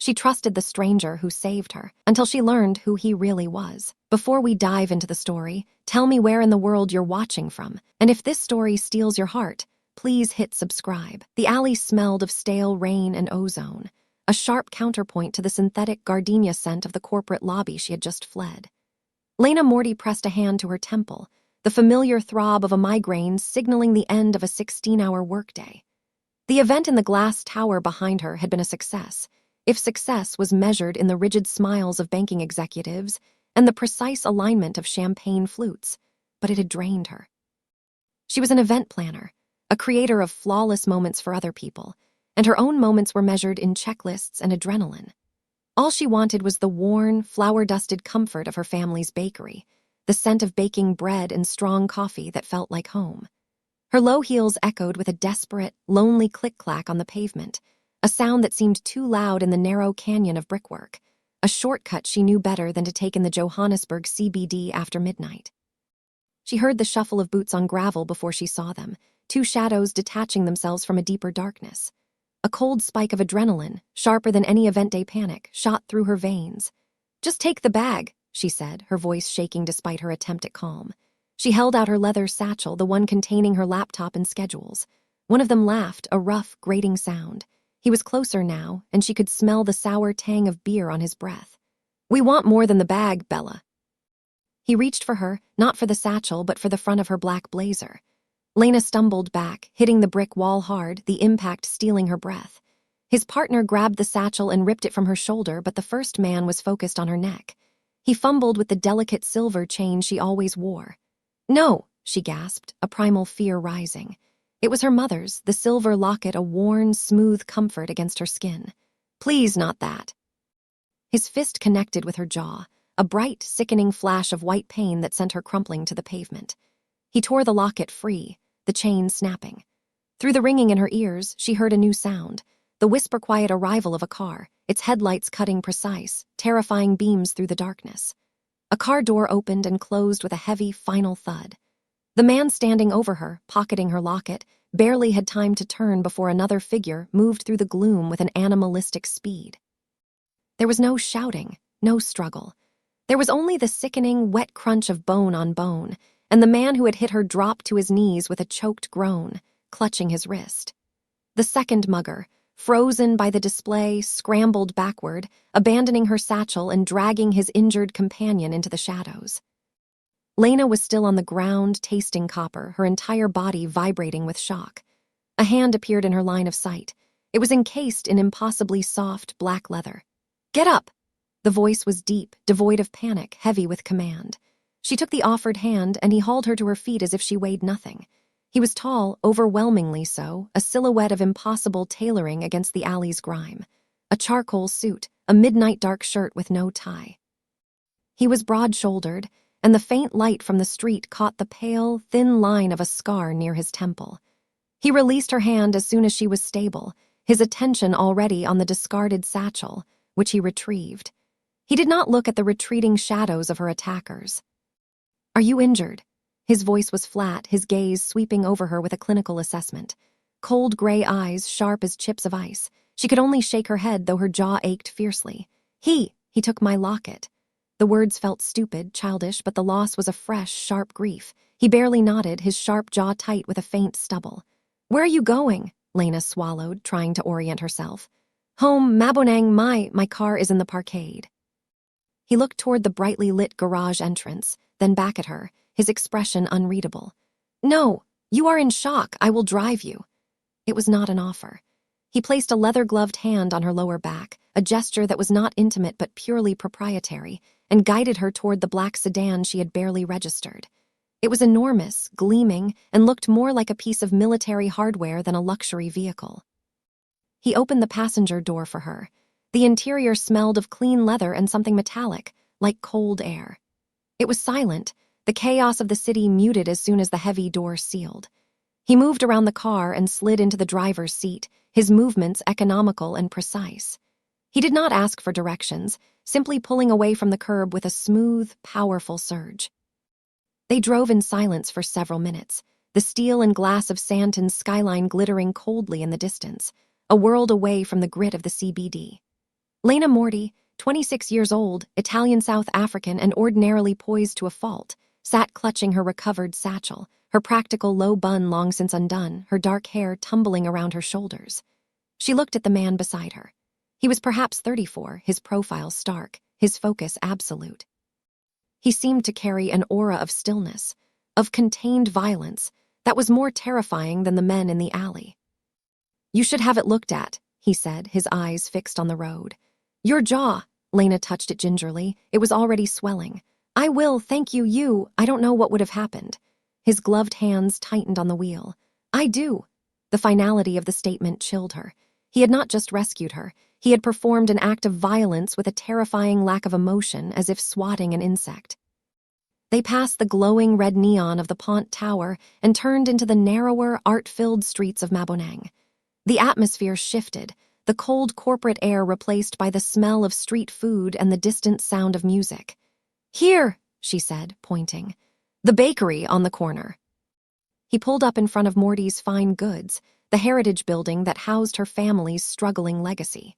She trusted the stranger who saved her until she learned who he really was. Before we dive into the story, tell me where in the world you're watching from, and if this story steals your heart, please hit subscribe. The alley smelled of stale rain and ozone, a sharp counterpoint to the synthetic gardenia scent of the corporate lobby she had just fled. Lena Morty pressed a hand to her temple, the familiar throb of a migraine signaling the end of a 16-hour workday. The event in the glass tower behind her had been a success, if success was measured in the rigid smiles of banking executives and the precise alignment of champagne flutes, but it had drained her. She was an event planner, a creator of flawless moments for other people, and her own moments were measured in checklists and adrenaline. All she wanted was the worn, flour-dusted comfort of her family's bakery, the scent of baking bread and strong coffee that felt like home. Her low heels echoed with a desperate, lonely click-clack on the pavement, a sound that seemed too loud in the narrow canyon of brickwork, a shortcut she knew better than to take in the Johannesburg CBD after midnight. She heard the shuffle of boots on gravel before she saw them, two shadows detaching themselves from a deeper darkness. A cold spike of adrenaline, sharper than any event day panic, shot through her veins. "Just take the bag," she said, her voice shaking despite her attempt at calm. She held out her leather satchel, the one containing her laptop and schedules. One of them laughed, a rough, grating sound. He was closer now, and she could smell the sour tang of beer on his breath. "We want more than the bag, Bella." He reached for her, not for the satchel, but for the front of her black blazer. Lena stumbled back, hitting the brick wall hard, the impact stealing her breath. His partner grabbed the satchel and ripped it from her shoulder, but the first man was focused on her neck. He fumbled with the delicate silver chain she always wore. "No," she gasped, a primal fear rising. It was her mother's, the silver locket, a worn, smooth comfort against her skin. "Please, not that." His fist connected with her jaw, a bright, sickening flash of white pain that sent her crumpling to the pavement. He tore the locket free, the chain snapping. Through the ringing in her ears, she heard a new sound, the whisper-quiet arrival of a car, its headlights cutting precise, terrifying beams through the darkness. A car door opened and closed with a heavy, final thud. The man standing over her, pocketing her locket, barely had time to turn before another figure moved through the gloom with an animalistic speed. There was no shouting, no struggle. There was only the sickening, wet crunch of bone on bone, and the man who had hit her dropped to his knees with a choked groan, clutching his wrist. The second mugger, frozen by the display, scrambled backward, abandoning her satchel and dragging his injured companion into the shadows. Lena was still on the ground, tasting copper, her entire body vibrating with shock. A hand appeared in her line of sight. It was encased in impossibly soft, black leather. "Get up!" The voice was deep, devoid of panic, heavy with command. She took the offered hand, and he hauled her to her feet as if she weighed nothing. He was tall, overwhelmingly so, a silhouette of impossible tailoring against the alley's grime. A charcoal suit, a midnight dark shirt with no tie. He was broad-shouldered, and the faint light from the street caught the pale, thin line of a scar near his temple. He released her hand as soon as she was stable, his attention already on the discarded satchel, which he retrieved. He did not look at the retreating shadows of her attackers. "Are you injured?" His voice was flat, his gaze sweeping over her with a clinical assessment. Cold gray eyes, sharp as chips of ice. She could only shake her head, though her jaw ached fiercely. He took my locket." The words felt stupid, childish, but the loss was a fresh, sharp grief. He barely nodded, his sharp jaw tight with a faint stubble. "Where are you going?" Lena swallowed, trying to orient herself. "Home, Mabonang, my car is in the parkade." He looked toward the brightly lit garage entrance, then back at her, his expression unreadable. "No, you are in shock. I will drive you." It was not an offer. He placed a leather-gloved hand on her lower back, a gesture that was not intimate but purely proprietary, and guided her toward the black sedan she had barely registered. It was enormous, gleaming, and looked more like a piece of military hardware than a luxury vehicle. He opened the passenger door for her. The interior smelled of clean leather and something metallic, like cold air. It was silent, the chaos of the city muted as soon as the heavy door sealed. He moved around the car and slid into the driver's seat, his movements economical and precise. He did not ask for directions, simply pulling away from the curb with a smooth, powerful surge. They drove in silence for several minutes, the steel and glass of Santon's skyline glittering coldly in the distance, a world away from the grit of the CBD. Lena Morty, 26 years old, Italian South African and ordinarily poised to a fault, sat clutching her recovered satchel, her practical low bun long since undone, her dark hair tumbling around her shoulders. She looked at the man beside her. He was perhaps 34, his profile stark, his focus absolute. He seemed to carry an aura of stillness, of contained violence, that was more terrifying than the men in the alley. "You should have it looked at," he said, his eyes fixed on the road. "Your jaw." Lena touched it gingerly. It was already swelling. "I will, thank you, I don't know what would have happened." His gloved hands tightened on the wheel. "I do." The finality of the statement chilled her. He had not just rescued her. He had performed an act of violence with a terrifying lack of emotion, as if swatting an insect. They passed the glowing red neon of the Pont Tower and turned into the narrower, art-filled streets of Maboneng. The atmosphere shifted, the cold corporate air replaced by the smell of street food and the distant sound of music. "Here," she said, pointing. "The bakery on the corner." He pulled up in front of Morty's Fine Goods, the heritage building that housed her family's struggling legacy.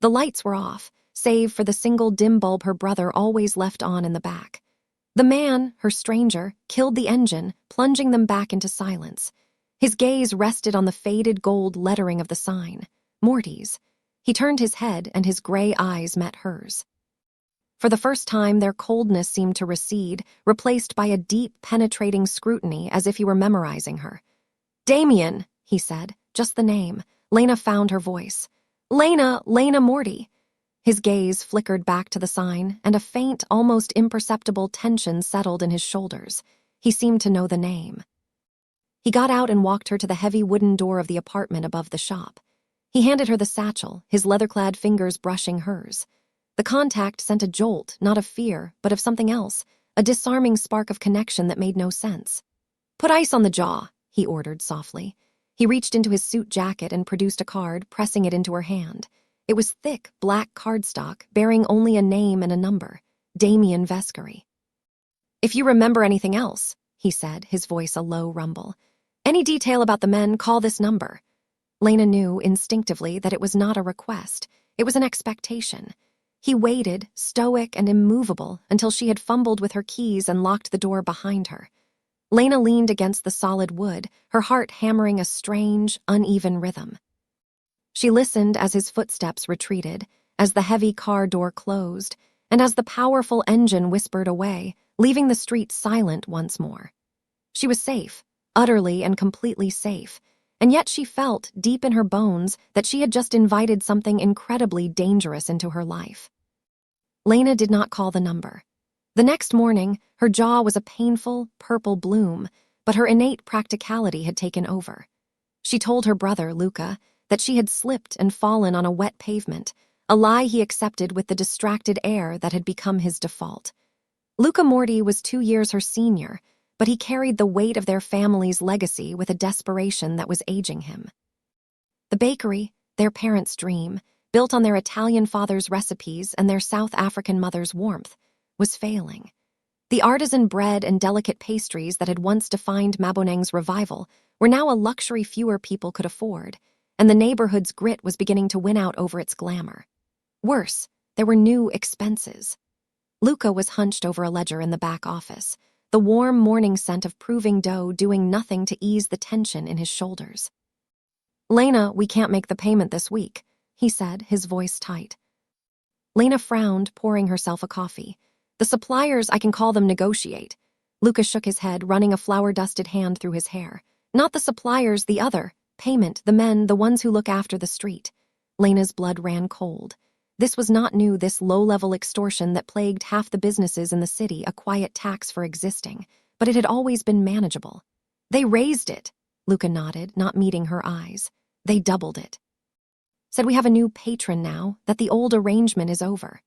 The lights were off, save for the single dim bulb her brother always left on in the back. The man, her stranger, killed the engine, plunging them back into silence. His gaze rested on the faded gold lettering of the sign, Morty's. He turned his head and his gray eyes met hers. For the first time, their coldness seemed to recede, replaced by a deep, penetrating scrutiny as if he were memorizing her. "Damien," he said, just the name. Lena found her voice. "Lena Morty." His gaze flickered back to the sign, and a faint, almost imperceptible tension settled in his shoulders. He seemed to know the name. He got out and walked her to the heavy wooden door of the apartment above the shop. He handed her the satchel, his leather-clad fingers brushing hers. The contact sent a jolt, not of fear, but of something else, a disarming spark of connection that made no sense. "Put ice on the jaw," he ordered softly. He reached into his suit jacket and produced a card, pressing it into her hand. It was thick, black cardstock, bearing only a name and a number, Damien Vescari. "If you remember anything else," he said, his voice a low rumble. "Any detail about the men, call this number." Lena knew instinctively that it was not a request, it was an expectation. He waited, stoic and immovable, until she had fumbled with her keys and locked the door behind her. Lena leaned against the solid wood, her heart hammering a strange, uneven rhythm. She listened as his footsteps retreated, as the heavy car door closed, and as the powerful engine whispered away, leaving the street silent once more. She was safe, utterly and completely safe, and yet she felt, deep in her bones, that she had just invited something incredibly dangerous into her life. Lena did not call the number. The next morning, her jaw was a painful, purple bloom, but her innate practicality had taken over. She told her brother, Luca, that she had slipped and fallen on a wet pavement, a lie he accepted with the distracted air that had become his default. Luca Morty was 2 years her senior, but he carried the weight of their family's legacy with a desperation that was aging him. The bakery, their parents' dream, built on their Italian father's recipes and their South African mother's warmth, was failing. The artisan bread and delicate pastries that had once defined Maboneng's revival were now a luxury fewer people could afford, and the neighborhood's grit was beginning to win out over its glamour. Worse, there were new expenses. Luca was hunched over a ledger in the back office, the warm morning scent of proving dough doing nothing to ease the tension in his shoulders. "Lena, we can't make the payment this week," he said, his voice tight. Lena frowned, pouring herself a coffee. "The suppliers, I can call them negotiate." Luca shook his head, running a flour-dusted hand through his hair. "Not the suppliers, the other. Payment, the men, the ones who look after the street." Lena's blood ran cold. This was not new, this low-level extortion that plagued half the businesses in the city, a quiet tax for existing, but it had always been manageable. "They raised it," Luca nodded, not meeting her eyes. "They doubled it. Said we have a new patron now, that the old arrangement is over."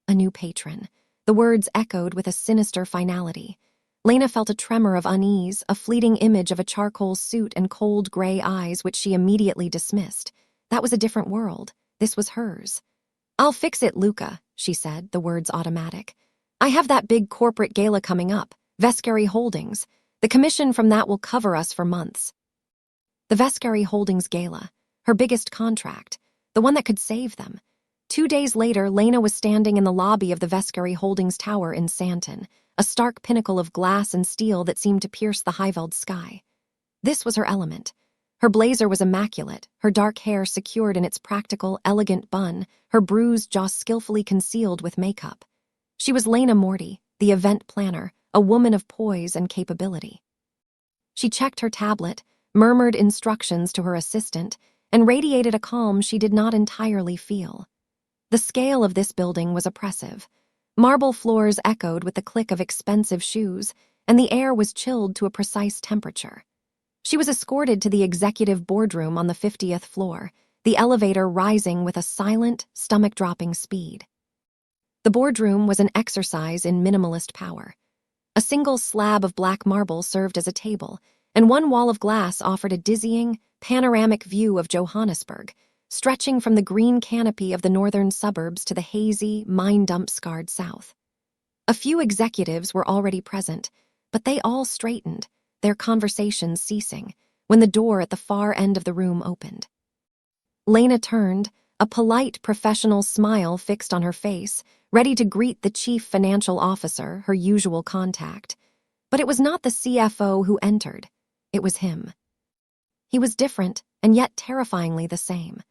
A new patron. The words echoed with a sinister finality. Lena felt a tremor of unease, a fleeting image of a charcoal suit and cold gray eyes which she immediately dismissed. That was a different world. This was hers. "I'll fix it, Luca," she said, the words automatic. "I have that big corporate gala coming up, Vescari Holdings. The commission from that will cover us for months." The Vescari Holdings gala, her biggest contract, the one that could save them. 2 days later, Lena was standing in the lobby of the Vescari Holdings Tower in Santon, a stark pinnacle of glass and steel that seemed to pierce the high-vaulted sky. This was her element. Her blazer was immaculate, her dark hair secured in its practical, elegant bun, her bruised jaw skillfully concealed with makeup. She was Lena Morty, the event planner, a woman of poise and capability. She checked her tablet, murmured instructions to her assistant, and radiated a calm she did not entirely feel. The scale of this building was oppressive. Marble floors echoed with the click of expensive shoes, and the air was chilled to a precise temperature. She was escorted to the executive boardroom on the 50th floor, the elevator rising with a silent, stomach-dropping speed. The boardroom was an exercise in minimalist power. A single slab of black marble served as a table, and one wall of glass offered a dizzying, panoramic view of Johannesburg, stretching from the green canopy of the northern suburbs to the hazy, mine-dump-scarred south. A few executives were already present, but they all straightened, their conversations ceasing, when the door at the far end of the room opened. Lena turned, a polite, professional smile fixed on her face, ready to greet the chief financial officer, her usual contact. But it was not the CFO who entered. It was him. He was different, and yet terrifyingly the same.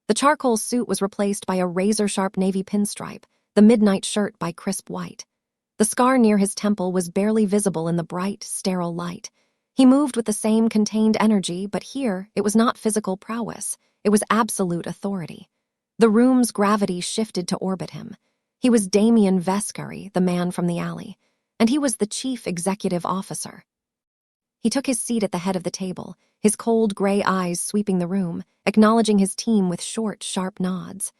The charcoal suit was replaced by a razor-sharp navy pinstripe, the midnight shirt by crisp white. The scar near his temple was barely visible in the bright, sterile light. He moved with the same contained energy, but here it was not physical prowess. It was absolute authority. The room's gravity shifted to orbit him. He was Damien Vescari, the man from the alley, and he was the chief executive officer. He took his seat at the head of the table, his cold gray eyes sweeping the room, acknowledging his team with short, sharp nods.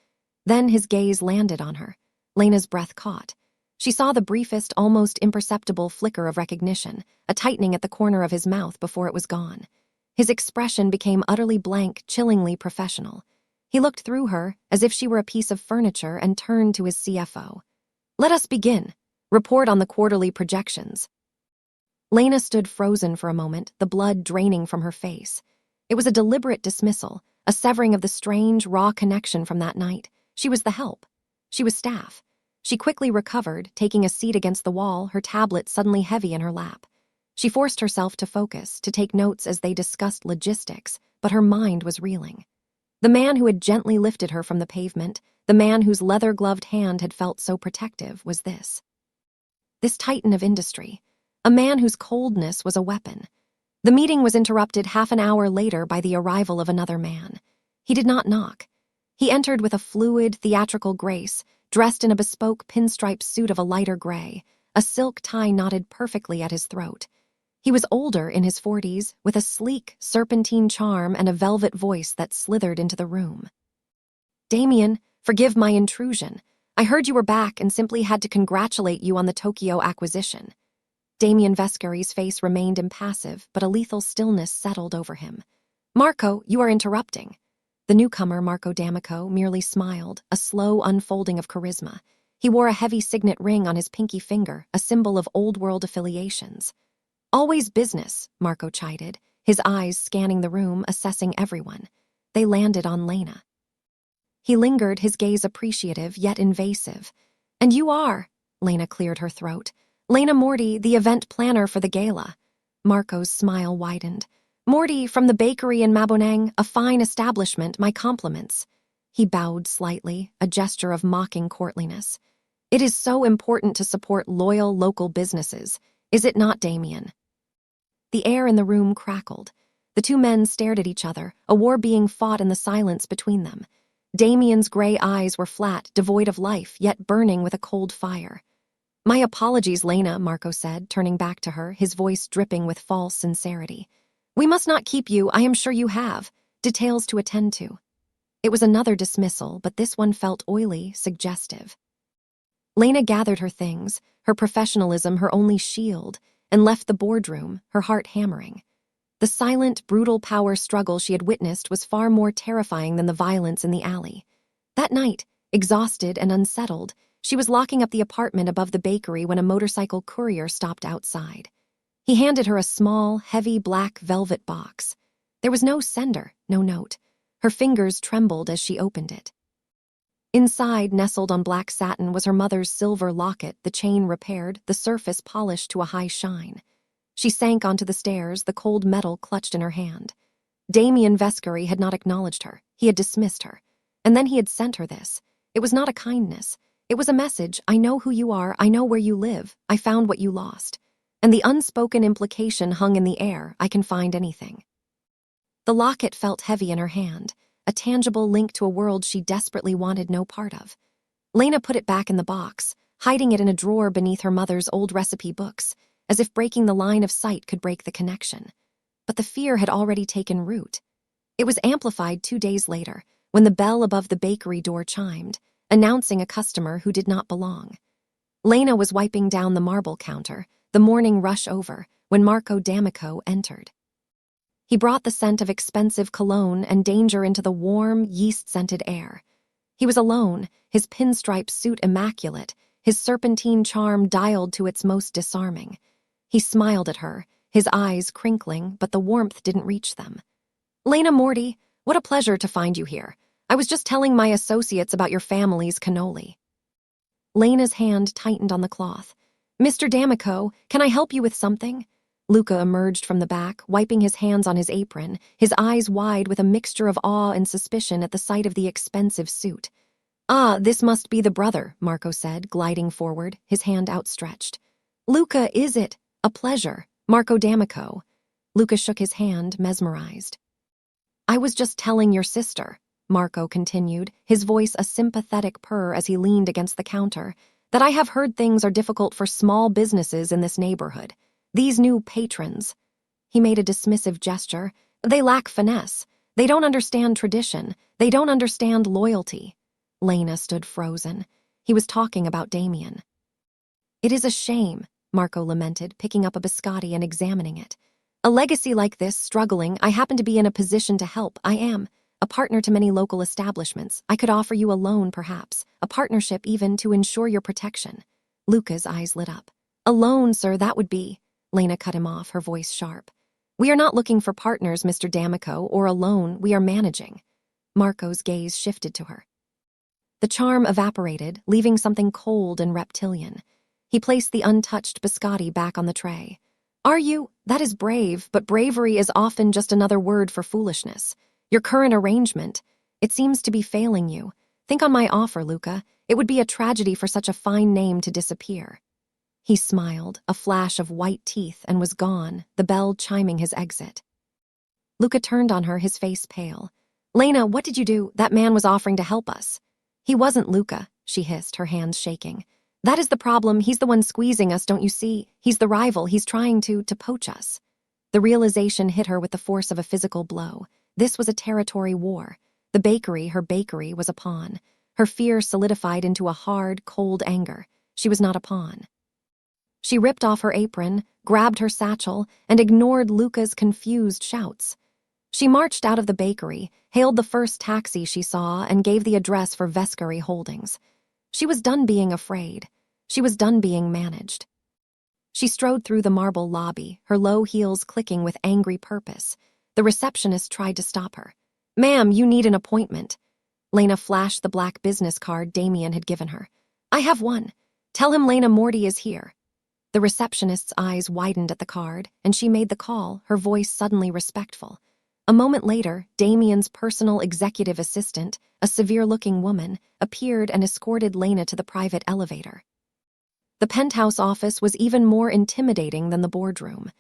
Then his gaze landed on her. Lena's breath caught. She saw the briefest, almost imperceptible flicker of recognition, a tightening at the corner of his mouth before it was gone. His expression became utterly blank, chillingly professional. He looked through her, as if she were a piece of furniture, and turned to his CFO. "Let us begin. Report on the quarterly projections." Lena stood frozen for a moment, the blood draining from her face. It was a deliberate dismissal, a severing of the strange, raw connection from that night. She was the help. She was staff. She quickly recovered, taking a seat against the wall, her tablet suddenly heavy in her lap. She forced herself to focus, to take notes as they discussed logistics, but her mind was reeling. The man who had gently lifted her from the pavement, the man whose leather-gloved hand had felt so protective, was this. This titan of industry, a man whose coldness was a weapon. The meeting was interrupted half an hour later by the arrival of another man. He did not knock. He entered with a fluid, theatrical grace, dressed in a bespoke pinstripe suit of a lighter gray, a silk tie knotted perfectly at his throat. He was older, in his 40s, with a sleek, serpentine charm and a velvet voice that slithered into the room. "Damien, forgive my intrusion. I heard you were back and simply had to congratulate you on the Tokyo acquisition." Damien Vescari's face remained impassive, but a lethal stillness settled over him. "Marco, you are interrupting." The newcomer, Marco D'Amico, merely smiled, a slow unfolding of charisma. He wore a heavy signet ring on his pinky finger, a symbol of old-world affiliations. "Always business," Marco chided, his eyes scanning the room, assessing everyone. They landed on Lena. He lingered, his gaze appreciative yet invasive. "And you are," Lena cleared her throat, "Lena Morty, the event planner for the gala." Marco's smile widened. "Morty, from the bakery in Maboneng, a fine establishment, my compliments." He bowed slightly, a gesture of mocking courtliness. "It is so important to support loyal local businesses, is it not, Damien?" The air in the room crackled. The two men stared at each other, a war being fought in the silence between them. Damien's gray eyes were flat, devoid of life, yet burning with a cold fire. "My apologies, Lena," Marco said, turning back to her, his voice dripping with false sincerity. "We must not keep you, I am sure you have. Details to attend to." It was another dismissal, but this one felt oily, suggestive. Lena gathered her things, her professionalism her only shield, and left the boardroom, her heart hammering. The silent, brutal power struggle she had witnessed was far more terrifying than the violence in the alley. That night, exhausted and unsettled, she was locking up the apartment above the bakery when a motorcycle courier stopped outside. He handed her a small, heavy black velvet box. There was no sender, no note. Her fingers trembled as she opened it. Inside, nestled on black satin, was her mother's silver locket, the chain repaired, the surface polished to a high shine. She sank onto the stairs, the cold metal clutched in her hand. Damien Vescari had not acknowledged her. He had dismissed her. And then he had sent her this. It was not a kindness. It was a message. I know who you are. I know where you live. I found what you lost. And the unspoken implication hung in the air. I can find anything. The locket felt heavy in her hand, a tangible link to a world she desperately wanted no part of. Lena put it back in the box, hiding it in a drawer beneath her mother's old recipe books, as if breaking the line of sight could break the connection. But the fear had already taken root. It was amplified 2 days later, when the bell above the bakery door chimed, announcing a customer who did not belong. Lena was wiping down the marble counter, the morning rush over, when Marco D'Amico entered. He brought the scent of expensive cologne and danger into the warm, yeast-scented air. He was alone, his pinstripe suit immaculate, his serpentine charm dialed to its most disarming. He smiled at her, his eyes crinkling, but the warmth didn't reach them. "Lena Morty, what a pleasure to find you here. I was just telling my associates about your family's cannoli." Lena's hand tightened on the cloth. "Mr. D'Amico, can I help you with something?" Luca emerged from the back, wiping his hands on his apron, his eyes wide with a mixture of awe and suspicion at the sight of the expensive suit. "Ah, this must be the brother," Marco said, gliding forward, his hand outstretched. "Luca, is it? A pleasure. Marco D'Amico." Luca shook his hand, mesmerized. "I was just telling your sister," Marco continued, his voice a sympathetic purr as he leaned against the counter, "that I have heard things are difficult for small businesses in this neighborhood. These new patrons," he made a dismissive gesture, "they lack finesse. They don't understand tradition. They don't understand loyalty." Lena stood frozen. He was talking about Damien. "It is a shame," Marco lamented, picking up a biscotti and examining it. "A legacy like this, struggling, I happen to be in a position to help. I am a partner to many local establishments. I could offer you a loan, perhaps, a partnership even, to ensure your protection." Luca's eyes lit up. "A loan, sir, that would be—" Lena cut him off, her voice sharp. "We are not looking for partners, Mr. D'Amico, or a loan. We are managing." Marco's gaze shifted to her. The charm evaporated, leaving something cold and reptilian. He placed the untouched biscotti back on the tray. "Are you? That is brave, but bravery is often just another word for foolishness. Your current arrangement, it seems to be failing you. Think on my offer, Luca. It would be a tragedy for such a fine name to disappear." He smiled, a flash of white teeth, and was gone, the bell chiming his exit. Luca turned on her, his face pale. "Lena, what did you do? That man was offering to help us." "He wasn't, Luca," she hissed, her hands shaking. "That is the problem. He's the one squeezing us, don't you see? He's the rival. He's trying to poach us." The realization hit her with the force of a physical blow. This was a territory war. The bakery, her bakery, was a pawn. Her fear solidified into a hard, cold anger. She was not a pawn. She ripped off her apron, grabbed her satchel, and ignored Luca's confused shouts. She marched out of the bakery, hailed the first taxi she saw, and gave the address for Vescari Holdings. She was done being afraid. She was done being managed. She strode through the marble lobby, her low heels clicking with angry purpose. The receptionist tried to stop her. "Ma'am, you need an appointment." Lena flashed the black business card Damien had given her. "I have one. Tell him Lena Morty is here." The receptionist's eyes widened at the card, and she made the call, her voice suddenly respectful. A moment later, Damien's personal executive assistant, a severe-looking woman, appeared and escorted Lena to the private elevator. The penthouse office was even more intimidating than the boardroom.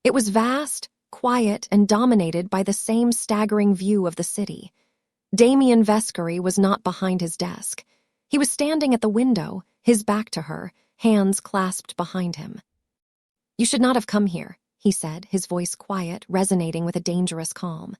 It was vast, quiet, and dominated by the same staggering view of the city. Damien Vescari was not behind his desk. He was standing at the window, his back to her, hands clasped behind him. "You should not have come here," he said, his voice quiet, resonating with a dangerous calm.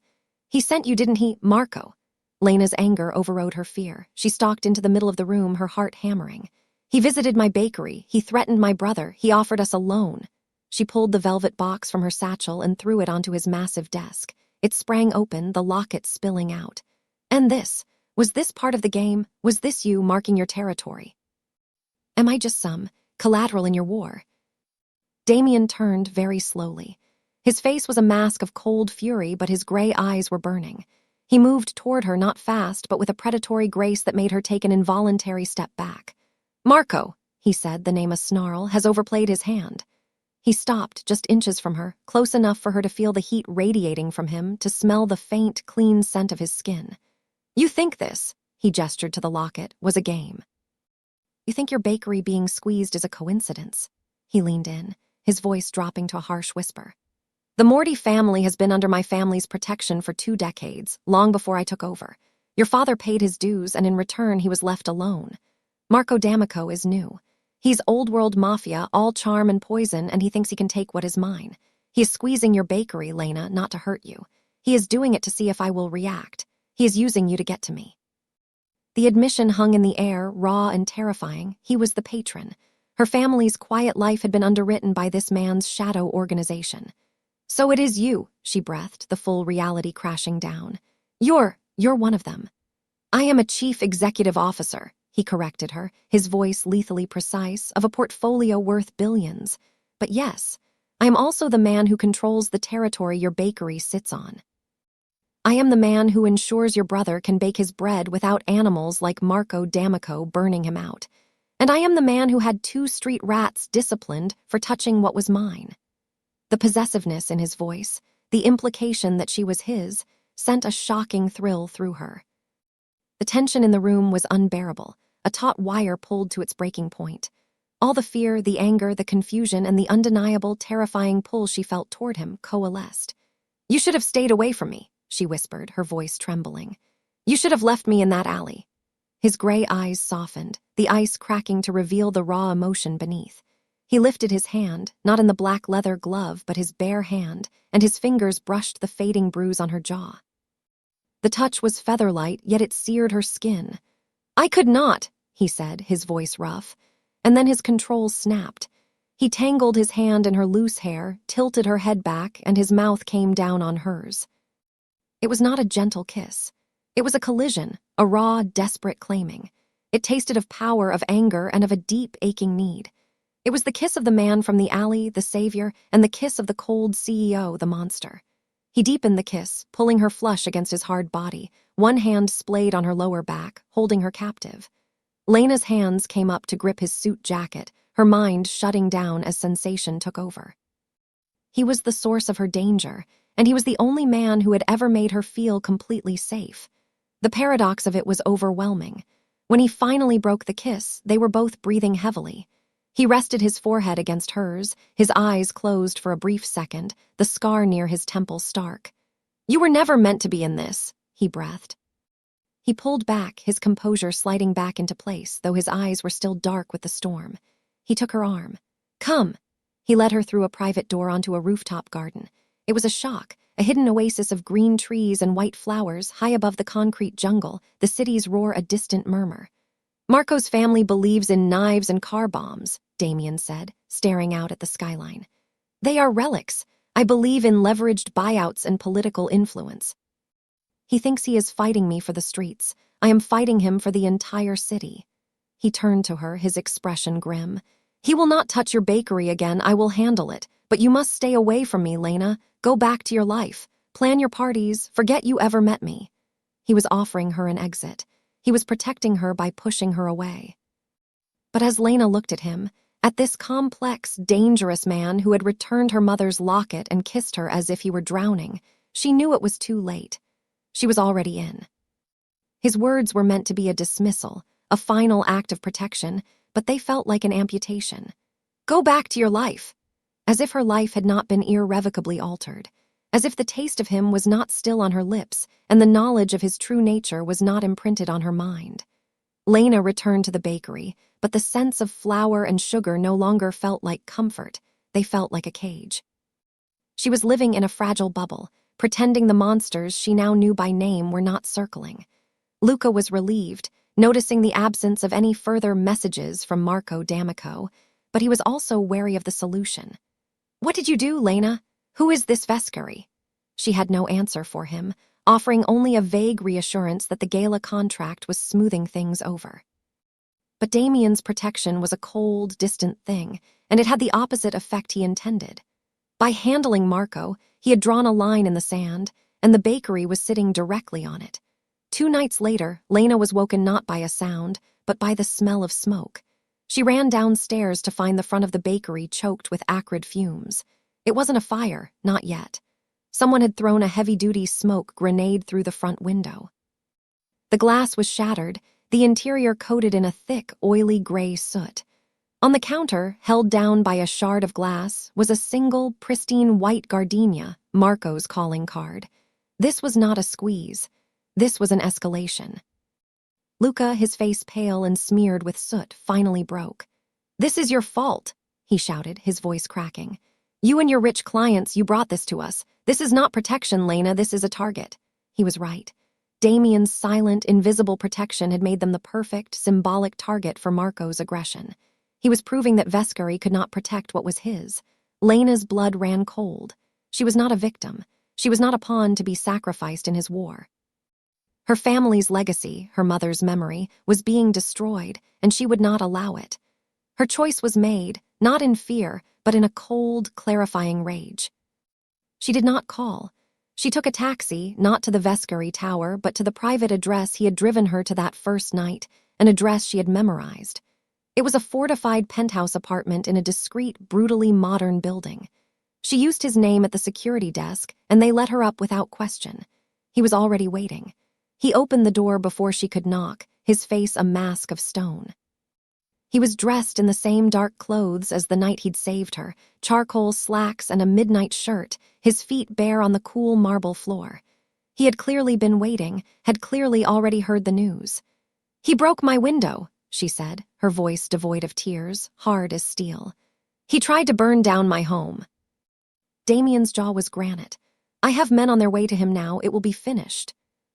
"He sent you, didn't he, Marco?" Lena's anger overrode her fear. She stalked into the middle of the room, her heart hammering. "He visited my bakery. He threatened my brother. He offered us a loan." She pulled the velvet box from her satchel and threw it onto his massive desk. It sprang open, the locket spilling out. "And this? Was this part of the game? Was this you marking your territory? Am I just some collateral in your war?" Damien turned very slowly. His face was a mask of cold fury, but his gray eyes were burning. He moved toward her, not fast, but with a predatory grace that made her take an involuntary step back. "Marco," he said, the name a snarl, "has overplayed his hand." He stopped, just inches from her, close enough for her to feel the heat radiating from him, to smell the faint, clean scent of his skin. "You think this," he gestured to the locket, "was a game. You think your bakery being squeezed is a coincidence." He leaned in, his voice dropping to a harsh whisper. "The Morty family has been under my family's protection for 2 decades, long before I took over. Your father paid his dues, and in return he was left alone. Marco D'Amico is new. He's old-world mafia, all charm and poison, and he thinks he can take what is mine. He is squeezing your bakery, Lena, not to hurt you. He is doing it to see if I will react. He is using you to get to me." The admission hung in the air, raw and terrifying. He was the patron. Her family's quiet life had been underwritten by this man's shadow organization. "So it is you," she breathed, the full reality crashing down. You're one of them." "I am a chief executive officer," he corrected her, his voice lethally precise, "of a portfolio worth billions. But yes, I am also the man who controls the territory your bakery sits on. I am the man who ensures your brother can bake his bread without animals like Marco D'Amico burning him out. And I am the man who had 2 street rats disciplined for touching what was mine." The possessiveness in his voice, the implication that she was his, sent a shocking thrill through her. The tension in the room was unbearable, a taut wire pulled to its breaking point. All the fear, the anger, the confusion, and the undeniable, terrifying pull she felt toward him coalesced. "You should have stayed away from me," she whispered, her voice trembling. "You should have left me in that alley." His gray eyes softened, the ice cracking to reveal the raw emotion beneath. He lifted his hand, not in the black leather glove, but his bare hand, and his fingers brushed the fading bruise on her jaw. The touch was feather-light, yet it seared her skin. "I could not," he said, his voice rough, and then his control snapped. He tangled his hand in her loose hair, tilted her head back, and his mouth came down on hers. It was not a gentle kiss. It was a collision, a raw, desperate claiming. It tasted of power, of anger, and of a deep, aching need. It was the kiss of the man from the alley, the savior, and the kiss of the cold CEO, the monster. He deepened the kiss, pulling her flush against his hard body, one hand splayed on her lower back, holding her captive. Lena's hands came up to grip his suit jacket, her mind shutting down as sensation took over. He was the source of her danger, and he was the only man who had ever made her feel completely safe. The paradox of it was overwhelming. When he finally broke the kiss, they were both breathing heavily. He rested his forehead against hers, his eyes closed for a brief second, the scar near his temple stark. "You were never meant to be in this," he breathed. He pulled back, his composure sliding back into place, though his eyes were still dark with the storm. He took her arm. "Come." He led her through a private door onto a rooftop garden. It was a shock, a hidden oasis of green trees and white flowers high above the concrete jungle, the city's roar a distant murmur. "Marco's family believes in knives and car bombs," Damien said, staring out at the skyline. "They are relics. I believe in leveraged buyouts and political influence. He thinks he is fighting me for the streets. I am fighting him for the entire city." He turned to her, his expression grim. "He will not touch your bakery again. I will handle it. But you must stay away from me, Lena. Go back to your life. Plan your parties. Forget you ever met me." He was offering her an exit. He was protecting her by pushing her away. But as Lena looked at him, at this complex, dangerous man who had returned her mother's locket and kissed her as if he were drowning, she knew it was too late. She was already in. His words were meant to be a dismissal, a final act of protection, but they felt like an amputation. "Go back to your life." As if her life had not been irrevocably altered. As if the taste of him was not still on her lips, and the knowledge of his true nature was not imprinted on her mind. Lena returned to the bakery, but the scents of flour and sugar no longer felt like comfort. They felt like a cage. She was living in a fragile bubble, pretending the monsters she now knew by name were not circling. Luca was relieved, noticing the absence of any further messages from Marco D'Amico, but he was also wary of the solution. "What did you do, Lena? Who is this Vescari?" She had no answer for him, offering only a vague reassurance that the gala contract was smoothing things over. But Damien's protection was a cold, distant thing, and it had the opposite effect he intended. By handling Marco, he had drawn a line in the sand, and the bakery was sitting directly on it. 2 nights later, Lena was woken not by a sound, but by the smell of smoke. She ran downstairs to find the front of the bakery choked with acrid fumes. It wasn't a fire, not yet. Someone had thrown a heavy-duty smoke grenade through the front window. The glass was shattered, the interior coated in a thick, oily gray soot. On the counter, held down by a shard of glass, was a single, pristine white gardenia, Marco's calling card. This was not a squeeze. This was an escalation. Luca, his face pale and smeared with soot, finally broke. "This is your fault," he shouted, his voice cracking. "You and your rich clients, you brought this to us. This is not protection, Lena, this is a target." He was right. Damien's silent, invisible protection had made them the perfect, symbolic target for Marco's aggression. He was proving that Vescari could not protect what was his. Lena's blood ran cold. She was not a victim. She was not a pawn to be sacrificed in his war. Her family's legacy, her mother's memory, was being destroyed, and she would not allow it. Her choice was made, not in fear, but in a cold, clarifying rage. She did not call. She took a taxi, not to the Vescari Tower, but to the private address he had driven her to that first night, an address she had memorized. It was a fortified penthouse apartment in a discreet, brutally modern building. She used his name at the security desk, and they let her up without question. He was already waiting. He opened the door before she could knock, his face a mask of stone. He was dressed in the same dark clothes as the night he'd saved her, charcoal slacks and a midnight shirt, his feet bare on the cool marble floor. He had clearly been waiting, had clearly already heard the news. "He broke my window," she said, her voice devoid of tears, hard as steel. "He tried to burn down my home." Damien's jaw was granite. "I have men on their way to him now, it will be finished."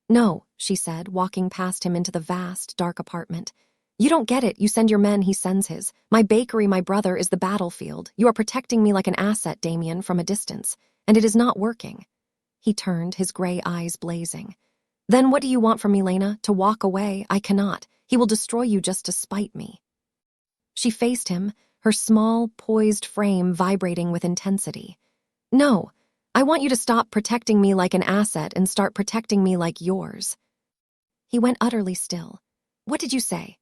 "No," she said, walking past him into the vast, dark apartment. "You don't get it, you send your men, he sends his. My bakery, my brother, is the battlefield. You are protecting me like an asset, Damien, from a distance, and it is not working." He turned, his gray eyes blazing. "Then what do you want from me, Lena? To walk away? I cannot. He will destroy you just to spite me." She faced him, her small, poised frame vibrating with intensity. "No. I want you to stop protecting me like an asset and start protecting me like yours." He went utterly still. "What did you say?"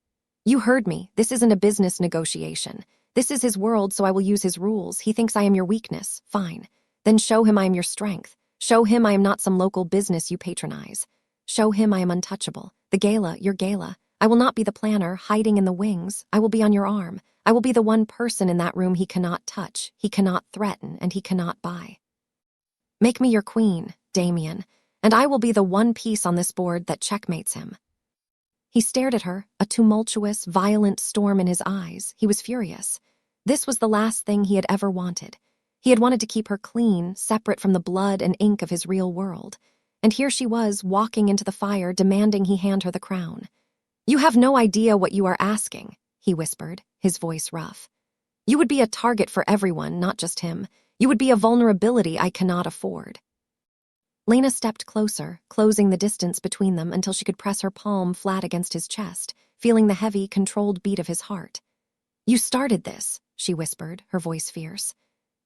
"You heard me. This isn't a business negotiation. This is his world, so I will use his rules. He thinks I am your weakness. Fine. Then show him I am your strength. Show him I am not some local business you patronize. Show him I am untouchable. The gala, your gala. I will not be the planner, hiding in the wings. I will be on your arm. I will be the one person in that room he cannot touch, he cannot threaten, and he cannot buy. Make me your queen, Damien, and I will be the one piece on this board that checkmates him." He stared at her, a tumultuous, violent storm in his eyes. He was furious. This was the last thing he had ever wanted. He had wanted to keep her clean, separate from the blood and ink of his real world. And here she was, walking into the fire, demanding he hand her the crown. "You have no idea what you are asking," he whispered, his voice rough. "You would be a target for everyone, not just him. You would be a vulnerability I cannot afford." Lena stepped closer, closing the distance between them until she could press her palm flat against his chest, feeling the heavy, controlled beat of his heart. "You started this," she whispered, her voice fierce.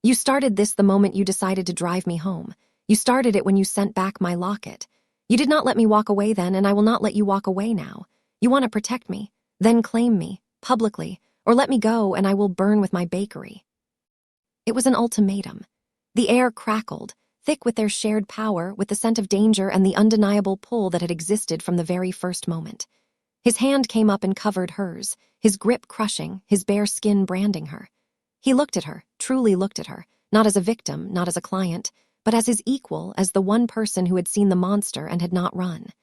"You started this the moment you decided to drive me home. You started it when you sent back my locket. You did not let me walk away then, and I will not let you walk away now. You want to protect me, then claim me, publicly, or let me go and I will burn with my bakery." It was an ultimatum. The air crackled, thick with their shared power, with the scent of danger and the undeniable pull that had existed from the very first moment. His hand came up and covered hers, his grip crushing, his bare skin branding her. He looked at her, truly looked at her, not as a victim, not as a client, but as his equal, as the one person who had seen the monster and had not run.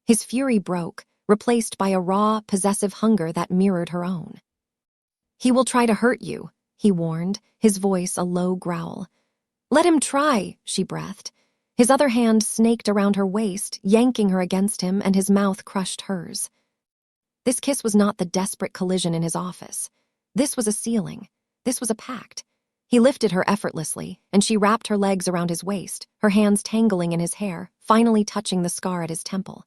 His fury broke, replaced by a raw, possessive hunger that mirrored her own. "He will try to hurt you," he warned, his voice a low growl. "Let him try," she breathed. His other hand snaked around her waist, yanking her against him, and his mouth crushed hers. This kiss was not the desperate collision in his office. This was a ceiling. This was a pact. He lifted her effortlessly, and she wrapped her legs around his waist, her hands tangling in his hair, finally touching the scar at his temple.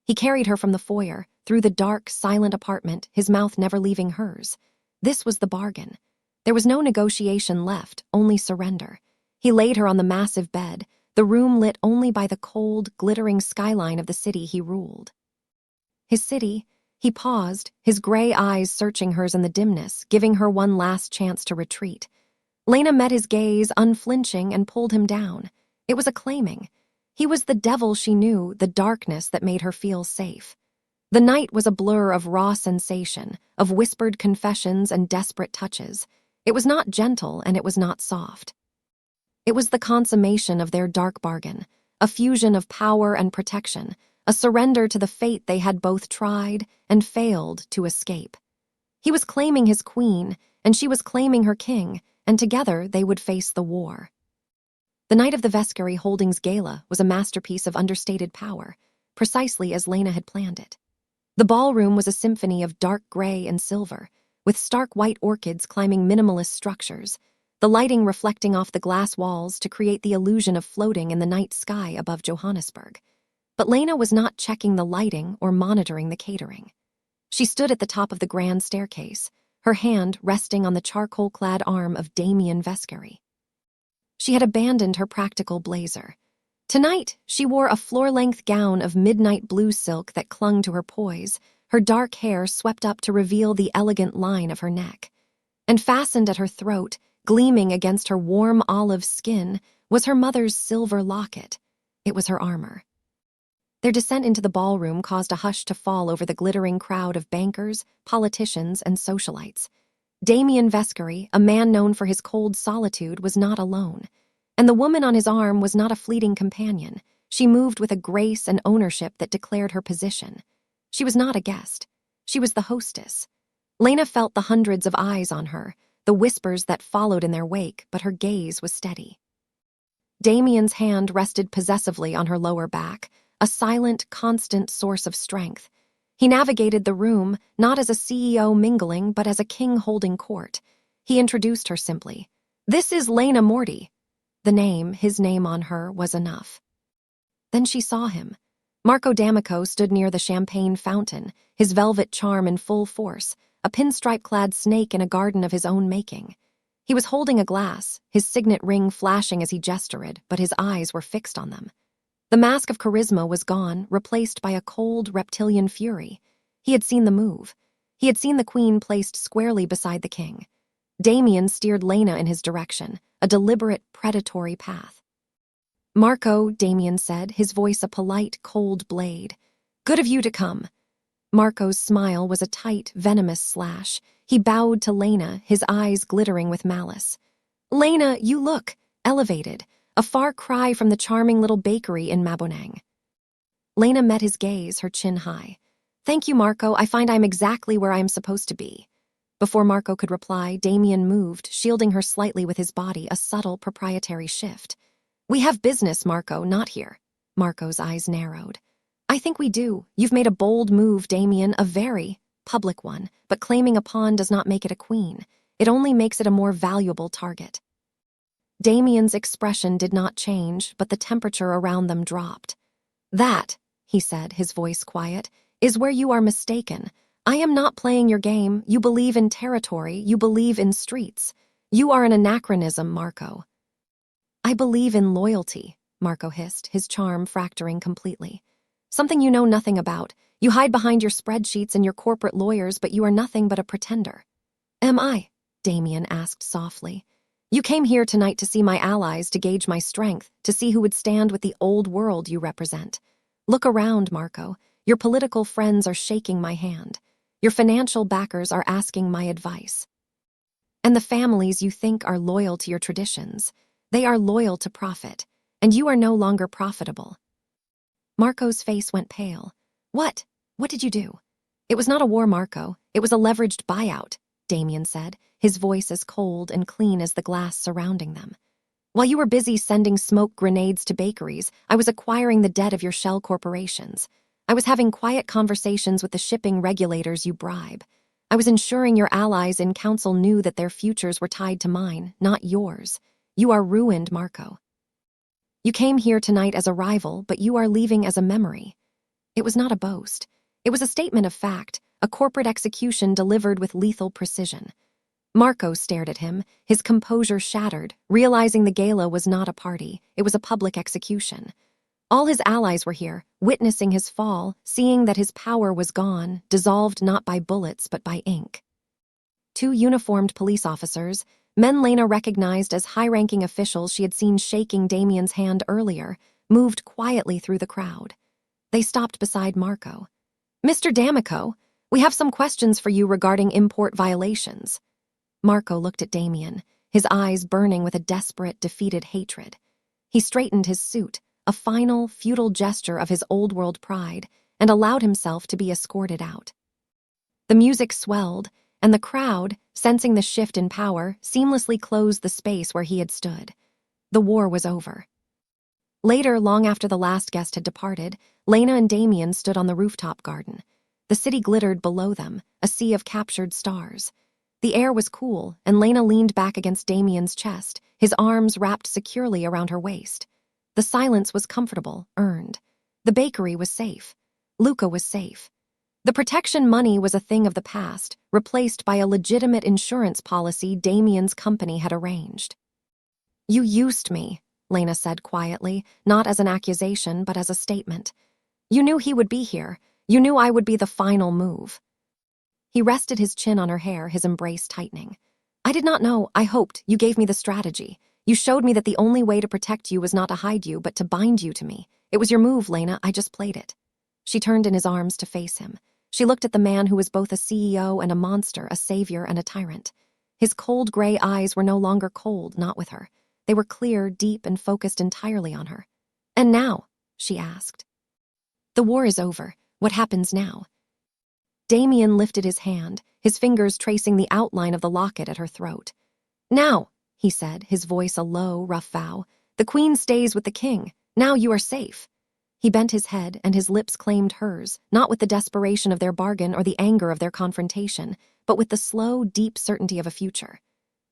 He carried her from the foyer, through the dark, silent apartment, his mouth never leaving hers. This was the bargain. There was no negotiation left, only surrender. He laid her on the massive bed, the room lit only by the cold, glittering skyline of the city he ruled. His city. He paused, his gray eyes searching hers in the dimness, giving her one last chance to retreat. Lena met his gaze, unflinching, and pulled him down. It was acclaiming. He was the devil she knew, the darkness that made her feel safe. The night was a blur of raw sensation, of whispered confessions and desperate touches. It was not gentle and it was not soft. It was the consummation of their dark bargain, a fusion of power and protection, a surrender to the fate they had both tried and failed to escape. He was claiming his queen, and she was claiming her king, and together they would face the war. The night of the Vescary Holdings Gala was a masterpiece of understated power, precisely as Lena had planned it. The ballroom was a symphony of dark gray and silver, with stark white orchids climbing minimalist structures, the lighting reflecting off the glass walls to create the illusion of floating in the night sky above Johannesburg. But Lena was not checking the lighting or monitoring the catering. She stood at the top of the grand staircase, her hand resting on the charcoal-clad arm of Damien Vescary. She had abandoned her practical blazer. Tonight, she wore a floor-length gown of midnight blue silk that clung to her poise, her dark hair swept up to reveal the elegant line of her neck. And fastened at her throat, gleaming against her warm olive skin, was her mother's silver locket. It was her armor. Their descent into the ballroom caused a hush to fall over the glittering crowd of bankers, politicians, and socialites. Damien Vescary, a man known for his cold solitude, was not alone. And the woman on his arm was not a fleeting companion. She moved with a grace and ownership that declared her position. She was not a guest. She was the hostess. Lena felt the hundreds of eyes on her, the whispers that followed in their wake, but her gaze was steady. Damien's hand rested possessively on her lower back, a silent, constant source of strength. He navigated the room, not as a CEO mingling, but as a king holding court. He introduced her simply. "This is Lena Morty." The name, his name on her, was enough. Then she saw him. Marco D'Amico stood near the champagne fountain, his velvet charm in full force, a pinstripe-clad snake in a garden of his own making. He was holding a glass, his signet ring flashing as he gestured, but his eyes were fixed on them. The mask of charisma was gone, replaced by a cold, reptilian fury. He had seen the move. He had seen the queen placed squarely beside the king. Damien steered Lena in his direction, a deliberate, predatory path. "Marco," Damien said, his voice a polite, cold blade. "Good of you to come." Marco's smile was a tight, venomous slash. He bowed to Lena, his eyes glittering with malice. "Lena, you look elevated. A far cry from the charming little bakery in Mabonang." Lena met his gaze, her chin high. "Thank you, Marco. I find I'm exactly where I am supposed to be." Before Marco could reply, Damien moved, shielding her slightly with his body, a subtle, proprietary shift. "We have business, Marco, not here." Marco's eyes narrowed. "I think we do. You've made a bold move, Damien, a very public one, but claiming a pawn does not make it a queen. It only makes it a more valuable target." Damien's expression did not change, but the temperature around them dropped. "That," he said, his voice quiet, "is where you are mistaken. I am not playing your game. You believe in territory. You believe in streets. You are an anachronism, Marco." "I believe in loyalty," Marco hissed, his charm fracturing completely. "Something you know nothing about. You hide behind your spreadsheets and your corporate lawyers, but you are nothing but a pretender." "Am I?" Damien asked softly. "You came here tonight to see my allies, to gauge my strength, to see who would stand with the old world you represent. Look around, Marco. Your political friends are shaking my hand. Your financial backers are asking my advice. And the families you think are loyal to your traditions, they are loyal to profit, and you are no longer profitable." Marco's face went pale. What? What did you do?" "It was not a war, Marco. It was a leveraged buyout," Damien said, his voice as cold and clean as the glass surrounding them. "While you were busy sending smoke grenades to bakeries, I was acquiring the debt of your shell corporations. I was having quiet conversations with the shipping regulators you bribe. I was ensuring your allies in council knew that their futures were tied to mine, not yours. You are ruined, Marco. You came here tonight as a rival, but you are leaving as a memory." It was not a boast. It was a statement of fact, a corporate execution delivered with lethal precision. Marco stared at him, his composure shattered, realizing the gala was not a party, it was a public execution. All his allies were here, witnessing his fall, seeing that his power was gone, dissolved not by bullets but by ink. Two uniformed police officers, men Lena recognized as high-ranking officials she had seen shaking Damien's hand earlier, moved quietly through the crowd. They stopped beside Marco. "Mr. D'Amico, we have some questions for you regarding import violations." Marco looked at Damien, his eyes burning with a desperate, defeated hatred. He straightened his suit, a final, futile gesture of his old-world pride, and allowed himself to be escorted out. The music swelled, and the crowd, sensing the shift in power, seamlessly closed the space where he had stood. The war was over. Later, long after the last guest had departed, Lena and Damien stood on the rooftop garden. The city glittered below them, a sea of captured stars. The air was cool, and Lena leaned back against Damien's chest, his arms wrapped securely around her waist. The silence was comfortable, earned. The bakery was safe. Luca was safe. The protection money was a thing of the past, replaced by a legitimate insurance policy Damien's company had arranged. "You used me," Lena said quietly, not as an accusation but as a statement. "You knew he would be here. You knew I would be the final move." He rested his chin on her hair, his embrace tightening. "I did not know. I hoped. You gave me the strategy. You showed me that the only way to protect you was not to hide you, but to bind you to me. It was your move, Lena. I just played it." She turned in his arms to face him. She looked at the man who was both a CEO and a monster, a savior and a tyrant. His cold gray eyes were no longer cold, not with her. They were clear, deep, and focused entirely on her. "And now?" she asked. "The war is over. What happens now?" Damien lifted his hand, his fingers tracing the outline of the locket at her throat. "Now," he said, his voice a low, rough vow, "the queen stays with the king. Now you are safe." He bent his head, and his lips claimed hers, not with the desperation of their bargain or the anger of their confrontation, but with the slow, deep certainty of a future.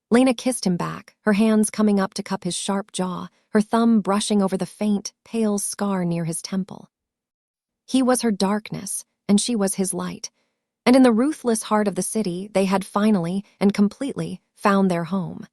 Lena kissed him back, her hands coming up to cup his sharp jaw, her thumb brushing over the faint, pale scar near his temple. He was her darkness, and she was his light. And in the ruthless heart of the city, they had finally and completely found their home.